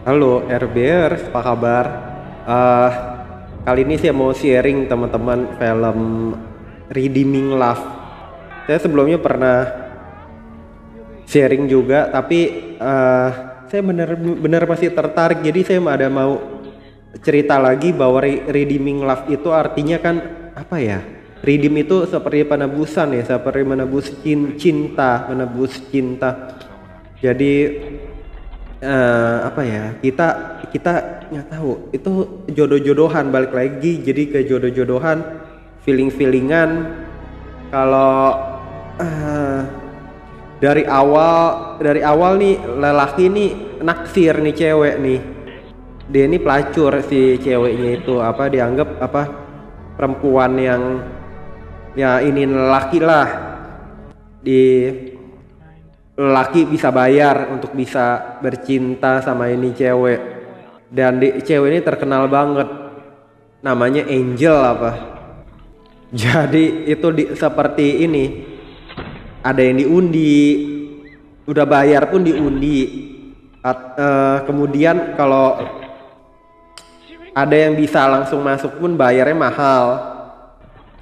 Halo RBers, apa kabar? Eh, Kali ini saya mau sharing teman-teman film Redeeming Love. Saya sebelumnya pernah sharing juga, tapi saya benar-benar masih tertarik. Jadi saya ada mau cerita lagi bahwa Redeeming Love itu artinya kan apa ya? Redeem itu seperti penebusan ya, seperti menebus cinta, menebus cinta. Jadi apa ya, kita kita nggak tahu itu jodoh-jodohan, balik lagi jadi ke jodoh-jodohan, feeling-feelingan. Kalau eh, dari awal nih lelaki nih naksir nih cewek nih, dia ini pelacur si ceweknya itu, apa dianggap apa perempuan yang ya ini lelaki lah, di lelaki bisa bayar untuk bisa bercinta sama ini cewek. Dan cewek ini terkenal banget, namanya Angel apa. Jadi itu seperti ini, ada yang diundi, udah bayar pun diundi. Kemudian kalau ada yang bisa langsung masuk pun bayarnya mahal,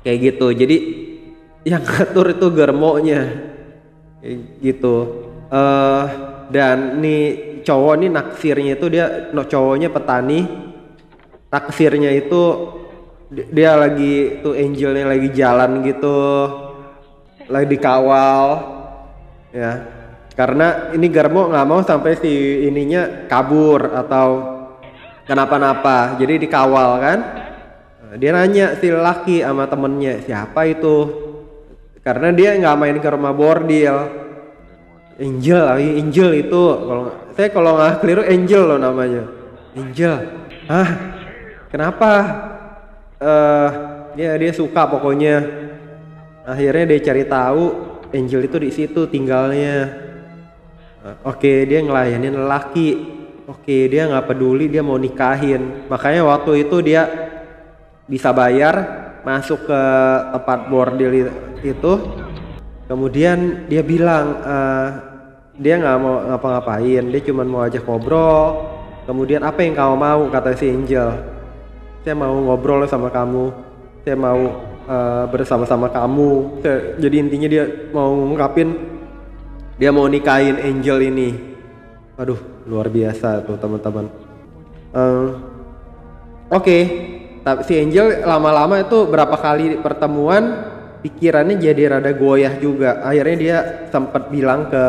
kayak gitu. Jadi yang ngatur itu germonya gitu. Dan nih cowok nih naksirnya itu, dia cowoknya petani, naksirnya itu dia lagi tuh, Angelnya lagi jalan gitu, lagi dikawal ya, karena ini Garmo nggak mau sampai si ininya kabur atau kenapa-napa, jadi dikawal kan. Dia nanya si laki sama temennya, siapa itu, karena dia nggak main ke rumah bordil. Angel itu, kalau nggak keliru Angel loh namanya. Angel, kenapa? Dia suka pokoknya. Akhirnya dia cari tahu Angel itu di situ tinggalnya. Oke, dia ngelayanin lelaki. Oke, dia nggak peduli, dia mau nikahin. Makanya waktu itu dia bisa bayar masuk ke tempat bordil itu. Kemudian dia bilang dia nggak mau ngapa-ngapain, dia cuma mau ajak ngobrol. Kemudian apa yang kamu mau, kata si Angel. Saya mau ngobrol sama kamu, saya mau bersama-sama kamu. Jadi intinya dia mau ngungkapin dia mau nikahin Angel ini. Aduh, luar biasa tuh teman-teman. Oke. Tapi si Angel lama-lama itu berapa kali pertemuan, pikirannya jadi rada goyah juga. Akhirnya dia sempat bilang ke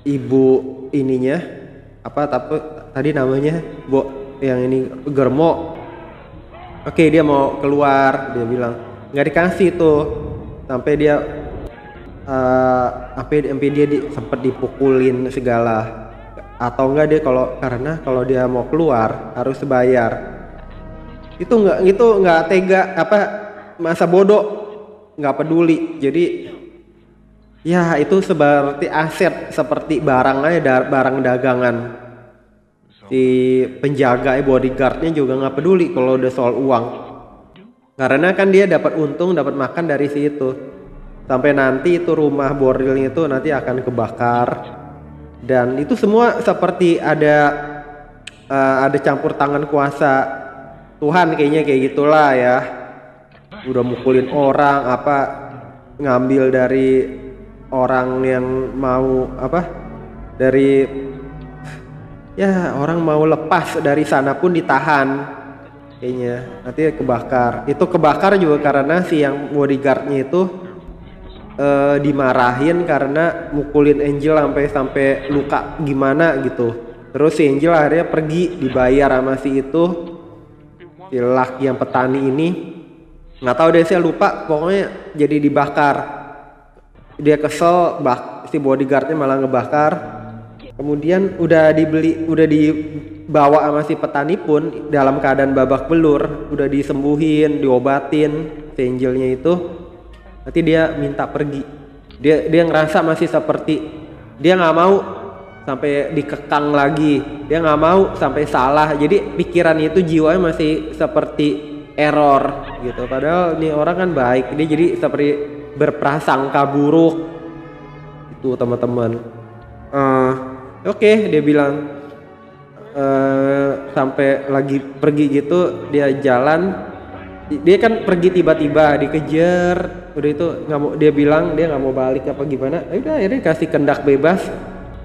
ibu ininya, apa tadi namanya, yang ini Germo. Oke, dia mau keluar, dia bilang nggak dikasih tuh, sampai dia sampai dia sempat dipukulin segala. Atau enggak, dia karena kalau dia mau keluar harus bayar. Itu nggak tega, apa masa bodoh, nggak peduli. Jadi ya itu seperti aset, seperti barang aja, barang dagangan. Si penjaga bodyguardnya juga nggak peduli kalau udah soal uang, karena kan dia dapat untung, dapat makan dari situ. Sampai nanti itu rumah bordelnya itu nanti akan kebakar. Dan itu semua seperti ada campur tangan kuasa Tuhan, kayaknya kayak gitulah ya. Udah mukulin orang, apa ngambil dari orang yang mau apa, dari ya orang mau lepas dari sana pun ditahan, kayaknya nanti kebakar. Itu kebakar juga karena si yang bodyguardnya itu dimarahin karena mukulin Angel sampai luka gimana gitu. Terus si Angel akhirnya pergi, dibayar sama si itu, si laki yang petani ini. Nggak tahu deh, saya lupa, pokoknya jadi dibakar. Dia kesel, si bodyguardnya malah ngebakar. Kemudian udah dibawa sama si petani pun dalam keadaan babak belur, udah disembuhin, diobatin si Angelnya itu. Nanti dia minta pergi, dia ngerasa masih seperti dia nggak mau sampai dikekang lagi, dia nggak mau sampai salah. Jadi pikirannya itu, jiwanya masih seperti error gitu. Padahal ini orang kan baik, dia jadi seperti berprasangka buruk itu teman-teman. Oke, dia bilang sampai lagi pergi gitu, dia jalan, dia kan pergi tiba-tiba dikejar, udah itu nggak mau, dia bilang dia nggak mau balik apa gimana, udah akhirnya kasih kendak bebas.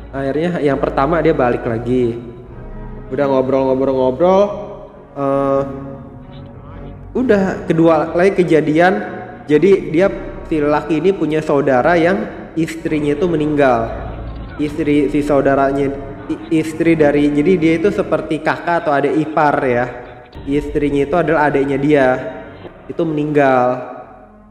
Akhirnya yang pertama dia balik lagi, udah ngobrol-ngobrol-ngobrol, udah kedua lagi kejadian. Jadi dia, si laki ini punya saudara yang istrinya itu meninggal, istri si saudaranya, istri dari, jadi dia itu seperti kakak atau adik ipar ya, istrinya itu adalah adiknya dia, itu meninggal.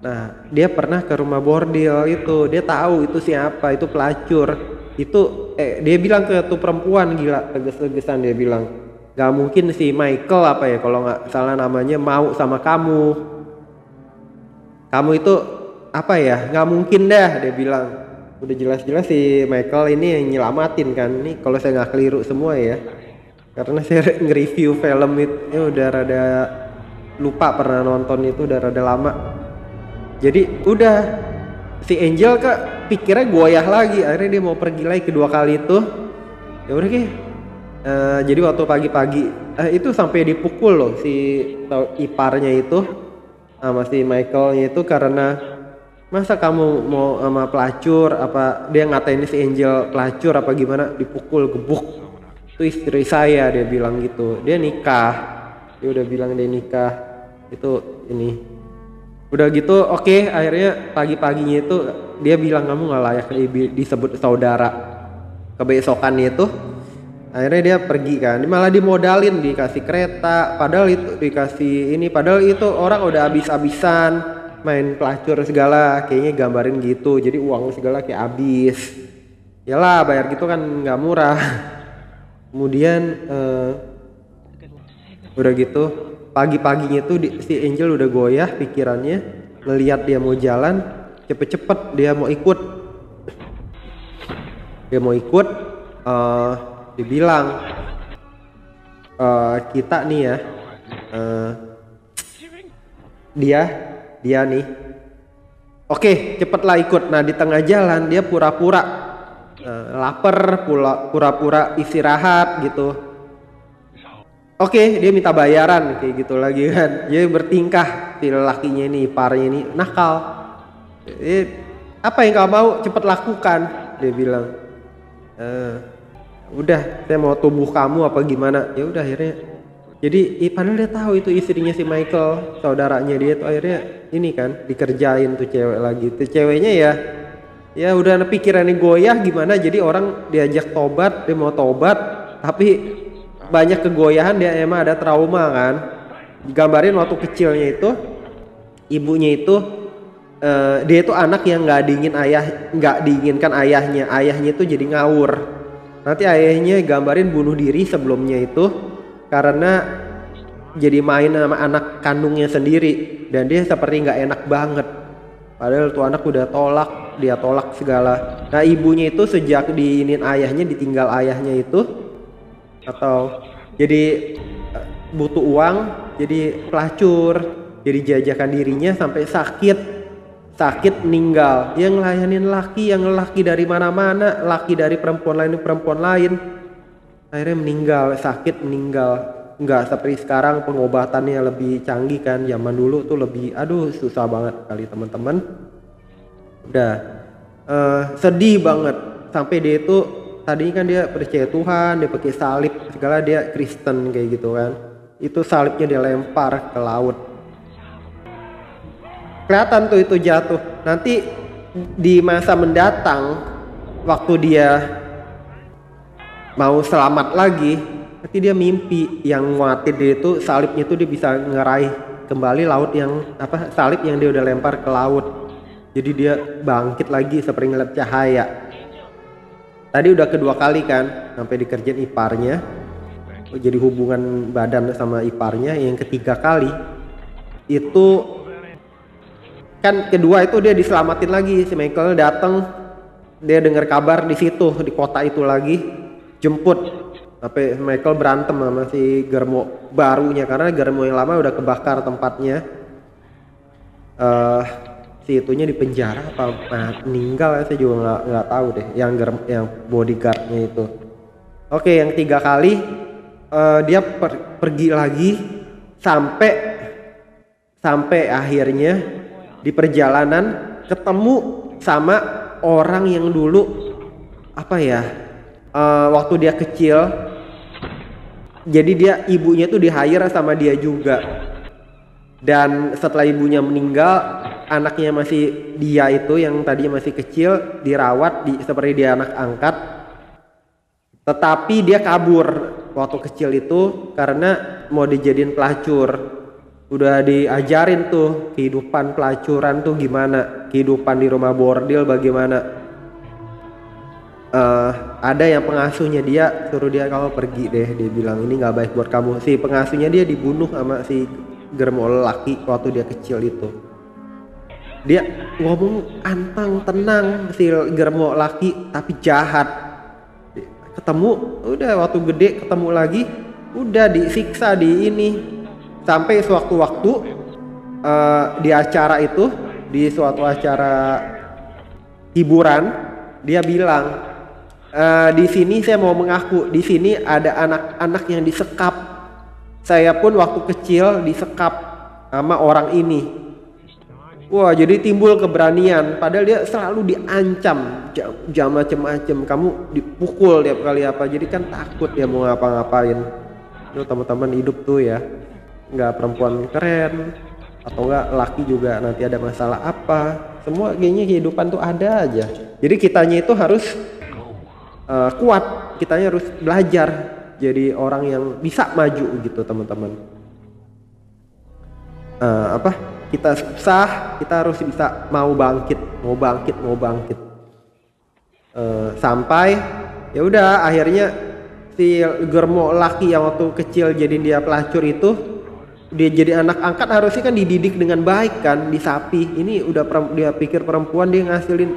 Nah dia pernah ke rumah bordil itu, dia tahu itu siapa, itu pelacur itu. Dia bilang ke tuh perempuan, gila, teges-tegesan dia bilang, gak mungkin si Michael apa ya kalau nggak salah namanya mau sama kamu itu apa ya, nggak mungkin dah, dia bilang. Udah jelas-jelas si Michael ini yang nyelamatin kan, nih kalau saya nggak keliru semua ya, karena saya nge-review film itu ya udah rada lupa, pernah nonton itu udah rada lama. Jadi udah si Angel pikirnya goyah lagi, akhirnya dia mau pergi lagi kedua kali itu. Ya udah jadi waktu pagi-pagi itu sampai dipukul loh si iparnya itu sama si Michaelnya itu, karena masa kamu mau sama pelacur, apa dia ngatain si Angel pelacur apa gimana, dipukul gebuk. Itu istri saya, dia bilang gitu. Dia nikah, dia udah bilang dia nikah itu ini. Udah gitu oke, akhirnya pagi-paginya itu dia bilang kamu nggak layak disebut saudara. Kebesokannya itu akhirnya dia pergi kan, malah dimodalin, dikasih kereta, padahal itu dikasih ini, padahal itu orang udah habis-habisan main pelacur segala, kayaknya gambarin gitu. Jadi uang segala kayak habis. Yalah bayar gitu kan nggak murah. Kemudian udah gitu pagi-paginya tuh si Angel udah goyah pikirannya, ngelihat dia mau jalan cepet-cepet, dia mau ikut, dibilang kita nih ya, dia nih oke cepetlah ikut. Nah di tengah jalan dia pura-pura lapar, pura-pura istirahat gitu. Oke, dia minta bayaran kayak gitu lagi kan. Dia bertingkah, si lakinya ini, iparnya ini nakal. Apa yang kau mau cepet lakukan, dia bilang. Udah, saya mau tubuh kamu apa gimana. Ya udah akhirnya. Jadi padahal dia tahu itu istrinya si Michael, saudaranya dia tuh, akhirnya ini kan dikerjain tuh cewek lagi. Tuh ceweknya ya udah pikirannya goyah gimana, jadi orang diajak tobat, dia mau tobat tapi banyak kegoyahan, dia emang ada trauma kan. Digambarin waktu kecilnya itu ibunya itu dia itu anak yang nggak diinginkan ayahnya itu jadi ngawur. Nanti ayahnya gambarin bunuh diri sebelumnya itu karena jadi main sama anak kandungnya sendiri, dan dia seperti nggak enak banget, padahal tuh anak udah dia tolak segala. Nah ibunya itu sejak diinin ayahnya, ditinggal ayahnya itu, atau jadi butuh uang, jadi pelacur, jadi jajakan dirinya sampai sakit meninggal. Dia ngelayanin laki dari mana-mana, laki dari perempuan lain, akhirnya meninggal, sakit meninggal. Nggak seperti sekarang pengobatannya lebih canggih kan, zaman dulu tuh lebih susah banget kali teman-teman. Udah sedih banget sampai dia itu tadinya kan dia percaya Tuhan, dia pakai salib segala, dia Kristen kayak gitu kan. Itu salibnya dia lempar ke laut. Kelihatan tuh itu jatuh. Nanti di masa mendatang waktu dia mau selamat lagi, nanti dia mimpi yang nguatin dia itu salibnya itu dia bisa ngeraih kembali salib yang dia udah lempar ke laut. Jadi dia bangkit lagi seperti ngeliat cahaya. Tadi udah kedua kali kan sampai dikerjain iparnya, jadi hubungan badan sama iparnya. Yang ketiga kali itu kan, kedua itu dia diselamatin lagi, si Michael datang, dia dengar kabar di situ, di kota itu lagi, jemput. Sampai Michael berantem sama si Germo barunya karena Germo yang lama udah kebakar tempatnya. Si itunya di penjara apa meninggal, saya juga nggak tahu deh, yang bodyguardnya itu. Oke, yang 3 kali dia pergi lagi sampai akhirnya di perjalanan ketemu sama orang yang dulu waktu dia kecil, jadi dia ibunya tuh di-hire sama dia juga, dan setelah ibunya meninggal anaknya masih dia itu yang tadinya masih kecil dirawat seperti dia anak angkat, tetapi dia kabur waktu kecil itu karena mau dijadiin pelacur. Udah diajarin tuh kehidupan pelacuran tuh gimana, kehidupan di rumah bordil bagaimana. Ada yang pengasuhnya dia suruh dia, kalau pergi deh, dia bilang ini nggak baik buat kamu. Si pengasuhnya dia dibunuh sama si germo lelaki waktu dia kecil itu. Dia ngomong antang tenang si germo laki tapi jahat. Ketemu udah waktu gede ketemu lagi udah disiksa di ini. Sampai sewaktu-waktu di acara itu, di suatu acara hiburan, dia bilang, di sini saya mau mengaku, di sini ada anak-anak yang disekap. Saya pun waktu kecil disekap sama orang ini. Wah, jadi timbul keberanian. Padahal dia selalu diancam, jam macem-macem. Kamu dipukul tiap kali apa. Jadi kan takut dia mau ngapa-ngapain. Itu teman-teman hidup tuh ya. Nggak perempuan keren atau nggak laki juga nanti ada masalah apa, semua kayaknya kehidupan tuh ada aja. Jadi kitanya itu harus kuat, kitanya harus belajar jadi orang yang bisa maju gitu teman-teman. Kita susah, kita harus bisa mau bangkit, sampai ya udah akhirnya si germo laki yang waktu kecil jadi dia pelacur itu, dia jadi anak angkat harusnya kan dididik dengan baik kan, disapi. Ini udah dia pikir perempuan, dia ngasilin,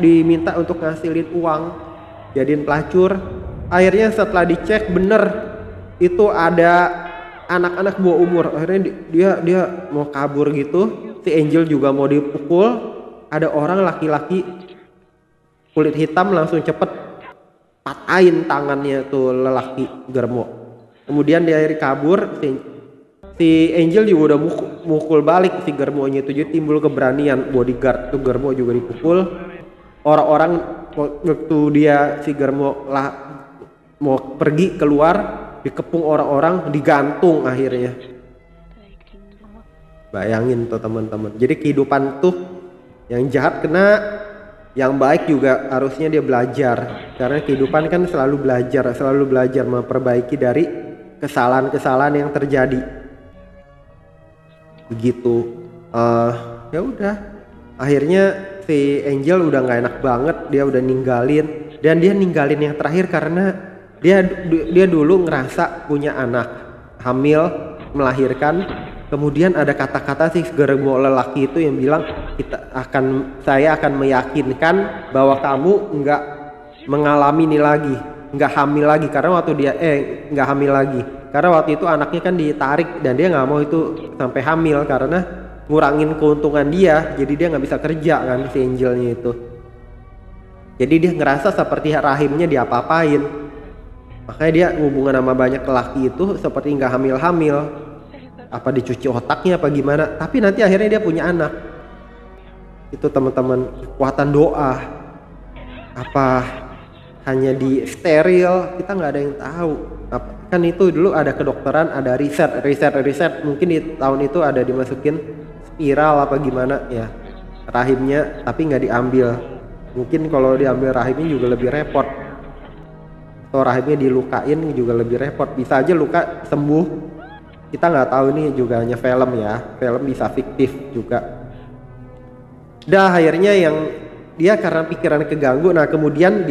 diminta untuk ngasilin uang, jadiin pelacur. Akhirnya setelah dicek bener itu ada anak-anak bawah umur. Akhirnya dia mau kabur gitu. Si Angel juga mau dipukul. Ada orang laki-laki kulit hitam langsung cepet patahin tangannya tuh lelaki germo. Kemudian dia akhirnya kabur. Si Angel juga udah mukul balik si germonya itu, jadi timbul keberanian. Bodyguard tuh germo juga dipukul. Orang-orang waktu dia si germo mau pergi keluar, dikepung orang-orang, digantung akhirnya. Bayangin tuh teman-teman. Jadi kehidupan tuh yang jahat kena, yang baik juga harusnya dia belajar. Karena kehidupan kan selalu belajar memperbaiki dari kesalahan-kesalahan yang terjadi. Begitu. Ya udah, akhirnya si Angel udah nggak enak banget, dia udah ninggalin, dan dia ninggalin yang terakhir karena dia dulu ngerasa punya anak, hamil, melahirkan. Kemudian ada kata-kata si germo lelaki itu yang bilang, saya akan meyakinkan bahwa kamu nggak mengalami ini lagi, nggak hamil lagi, karena waktu dia nggak hamil lagi. Karena waktu itu anaknya kan ditarik dan dia nggak mau itu sampai hamil karena ngurangin keuntungan dia, jadi dia nggak bisa kerja kan si Angelnya itu. Jadi dia ngerasa seperti rahimnya diapa-apain, makanya dia hubungan sama banyak lelaki itu seperti nggak hamil-hamil, apa dicuci otaknya apa gimana. Tapi nanti akhirnya dia punya anak. Itu teman-teman, kekuatan doa. Apa hanya di steril, kita nggak ada yang tahu. Kan itu dulu ada kedokteran, ada riset mungkin di tahun itu ada dimasukin spiral apa gimana ya rahimnya, tapi nggak diambil. Mungkin kalau diambil rahimnya juga lebih repot, atau rahimnya dilukain juga lebih repot. Bisa aja luka sembuh, kita nggak tahu. Ini juga hanya film ya, film bisa fiktif juga. Akhirnya yang dia karena pikiran keganggu. Nah kemudian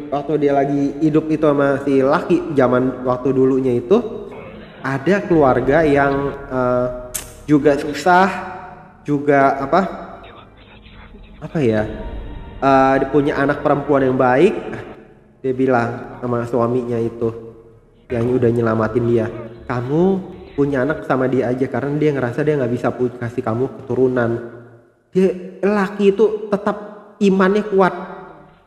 waktu dia lagi hidup itu sama si laki, zaman waktu dulunya itu ada keluarga yang juga susah, juga dia punya anak perempuan yang baik. Dia bilang sama suaminya itu yang udah nyelamatin dia, kamu punya anak sama dia aja, karena dia ngerasa dia nggak bisa kasih kamu keturunan. Dia laki itu tetap imannya kuat,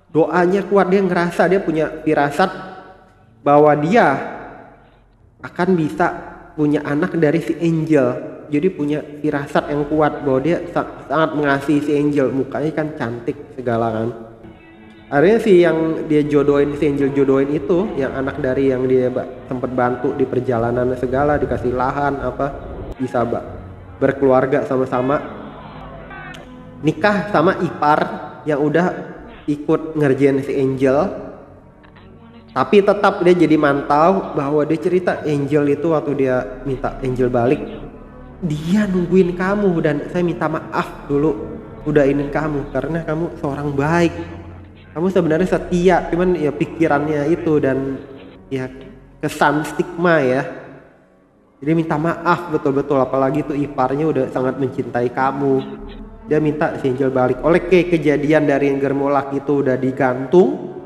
doanya kuat. Dia ngerasa dia punya firasat bahwa dia akan bisa punya anak dari si Angel. Jadi punya firasat yang kuat bahwa dia sangat mengasihi si Angel, mukanya kan cantik segala kan. Akhirnya si yang dia jodohin, si Angel jodohin itu, yang anak dari yang dia sempat bantu di perjalanan segala, dikasih lahan apa, bisa berkeluarga sama-sama, nikah sama ipar yang udah ikut ngerjain si Angel. Tapi tetap dia jadi mantau bahwa dia cerita Angel itu waktu dia minta Angel balik, dia nungguin kamu dan saya minta maaf dulu udah ingin kamu karena kamu seorang baik, kamu sebenarnya setia, cuman ya pikirannya itu dan ya kesan stigma ya. Jadi minta maaf betul-betul, apalagi tuh iparnya udah sangat mencintai kamu. Dia minta si Angel balik. Oleh kejadian dari yang Germolak itu udah digantung,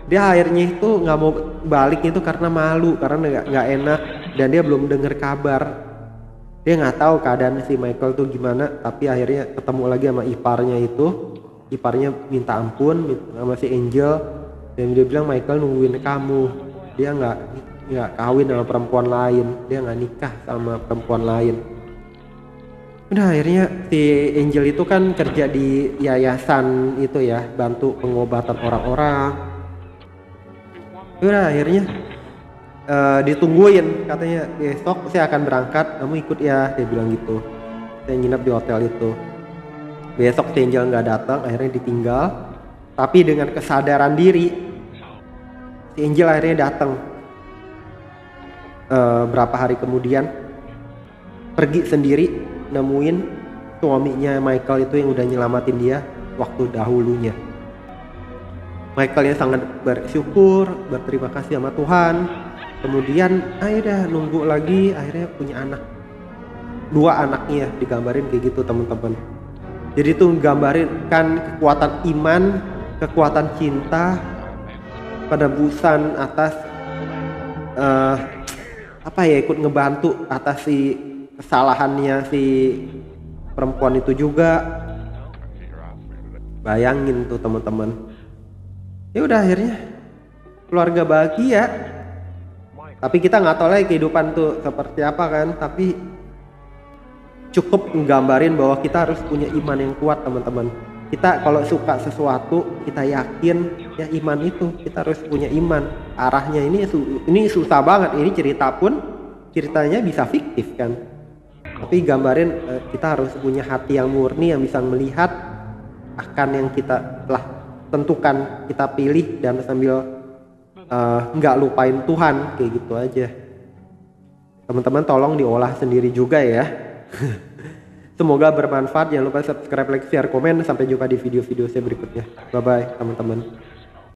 dia akhirnya itu nggak mau balik itu karena malu, karena nggak enak dan dia belum dengar kabar. Dia nggak tahu keadaan si Michael tuh gimana, tapi akhirnya ketemu lagi sama iparnya itu. Iparnya minta ampun sama si Angel dan dia bilang Michael nungguin kamu, dia nggak kawin sama perempuan lain, dia nggak nikah sama perempuan lain. Udah akhirnya si Angel itu kan kerja di yayasan itu ya, bantu pengobatan orang-orang. Udah akhirnya ditungguin, katanya besok saya akan berangkat, kamu ikut ya, dia bilang gitu. Saya nginep di hotel itu. Besok si Angel nggak datang, akhirnya ditinggal. Tapi dengan kesadaran diri, si Angel akhirnya datang. Berapa hari kemudian pergi sendiri nemuin suaminya Michael itu yang udah nyelamatin dia waktu dahulunya. Michael yang sangat bersyukur, berterima kasih sama Tuhan. Kemudian akhirnya nunggu lagi, akhirnya punya anak. 2 anaknya digambarin kayak gitu teman-teman. Jadi tuh gambarin kan kekuatan iman, kekuatan cinta, penebusan atas ikut ngebantu atas si kesalahannya si perempuan itu juga. Bayangin tuh teman-teman. Ya udah akhirnya keluarga bahagia. Tapi kita nggak tahu lagi kehidupan tuh seperti apa kan. Tapi cukup nggambarin bahwa kita harus punya iman yang kuat teman-teman. Kita kalau suka sesuatu, kita yakin ya iman itu, kita harus punya iman. Arahnya ini susah banget. Ini ceritanya bisa fiktif kan. Tapi gambarin kita harus punya hati yang murni yang bisa melihat akan yang kita telah tentukan, kita pilih dan sambil nggak lupain Tuhan, kayak gitu aja. Teman-teman tolong diolah sendiri juga ya. Semoga bermanfaat. Jangan lupa subscribe, like, share, komen. Sampai jumpa di video-video saya berikutnya. Bye bye teman-teman.